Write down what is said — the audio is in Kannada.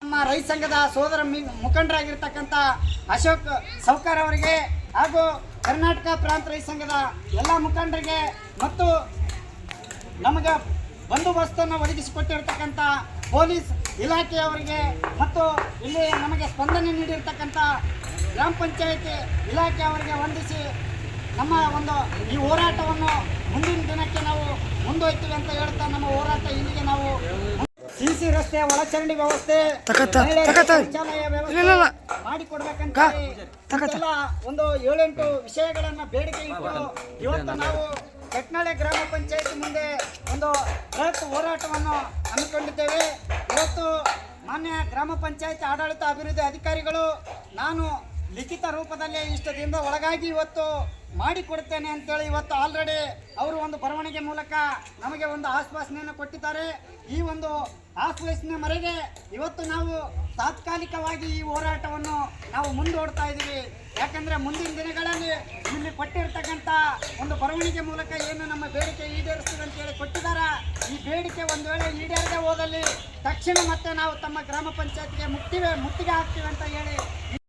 ನಮ್ಮ ರೈತ ಸಂಘದ ಸೋದರ ಮುಖಂಡರಾಗಿರ್ತಕ್ಕಂಥ ಅಶೋಕ್ ಸೌಕರ್ ಅವರಿಗೆ ಹಾಗೂ ಕರ್ನಾಟಕ ಪ್ರಾಂತ ರೈತ ಸಂಘದ ಎಲ್ಲ ಮುಖಂಡರಿಗೆ ಮತ್ತು ನಮಗೆ ಬಂದೋಬಸ್ತನ್ನು ಒದಗಿಸಿಕೊಟ್ಟಿರ್ತಕ್ಕಂಥ ಪೊಲೀಸ್ ಇಲಾಖೆಯವರಿಗೆ ಮತ್ತು ಇಲ್ಲಿ ನಮಗೆ ಸ್ಪಂದನೆ ನೀಡಿರ್ತಕ್ಕಂಥ ಗ್ರಾಮ ಪಂಚಾಯತಿ ಇಲಾಖೆಯವರಿಗೆ ವಂದಿಸಿ ನಮ್ಮ ಒಂದು ಈ ಹೋರಾಟವನ್ನು ಮುಂದಿನ ದಿನಕ್ಕೆ ನಾವು ಮುಂದುವರಿತೀವಿ ಅಂತ ಹೇಳ್ತಾ ನಮ್ಮ ಹೋರಾಟ ಇಲ್ಲಿಗೆ ನಾವು ಸಿಸಿ ರಸ್ತೆ ಒಳಚರಂಡಿ ವ್ಯವಸ್ಥೆ ಶೌಚಾಲಯ ವ್ಯವಸ್ಥೆ ಮಾಡಿಕೊಡ್ಬೇಕಂತ ಒಂದು 7-8 ವಿಷಯಗಳನ್ನ ಬೇಡಿಕೆ ಇಟ್ಟು ಇವತ್ತು ನಾವು ಕಟ್ನಾಳೆ ಗ್ರಾಮ ಪಂಚಾಯತಿ ಮುಂದೆ ಒಂದು ಬೃಹತ್ ಹೋರಾಟವನ್ನು ಹಮ್ಮಿಕೊಂಡಿದ್ದೇವೆ. ಇವತ್ತು ಮಾನ್ಯ ಗ್ರಾಮ ಪಂಚಾಯತ್ ಆಡಳಿತ ಅಭಿವೃದ್ಧಿ ಅಧಿಕಾರಿಗಳು ನಾನು ಲಿಖಿತ ರೂಪದಲ್ಲಿ ಇಷ್ಟು ದಿನದ ಒಳಗಾಗಿ ಇವತ್ತು ಮಾಡಿಕೊಡ್ತೇನೆ ಅಂತೇಳಿ ಇವತ್ತು ಆಲ್ರೆಡಿ ಅವರು ಒಂದು ಬರವಣಿಗೆ ಮೂಲಕ ನಮಗೆ ಒಂದು ಆಶ್ವಾಸನೆಯನ್ನು ಕೊಟ್ಟಿದ್ದಾರೆ. ಈ ಒಂದು ಆಶ್ವಾಸನೆ ಮೇರೆಗೆ ಇವತ್ತು ನಾವು ತಾತ್ಕಾಲಿಕವಾಗಿ ಈ ಹೋರಾಟವನ್ನು ನಾವು ಮುಂದೂಡ್ತಾ ಇದ್ದೀವಿ. ಯಾಕಂದರೆ ಮುಂದಿನ ದಿನಗಳಲ್ಲಿ ಇಲ್ಲಿ ಕೊಟ್ಟಿರ್ತಕ್ಕಂಥ ಒಂದು ಬರವಣಿಗೆ ಮೂಲಕ ಏನು ನಮ್ಮ ಬೇಡಿಕೆ ಈಡೇರಿಸ್ತೀವಿ ಅಂತೇಳಿ ಕೊಟ್ಟಿದ್ದಾರೆ. ಈ ಬೇಡಿಕೆ ಒಂದು ವೇಳೆ ಈಡೇರದೆ ಹೋದಲ್ಲಿ ತಕ್ಷಣ ಮತ್ತೆ ನಾವು ತಮ್ಮ ಗ್ರಾಮ ಪಂಚಾಯತ್ಗೆ ಮುತ್ತಿಗೆ ಹಾಕ್ತೀವಿ ಅಂತ ಹೇಳಿ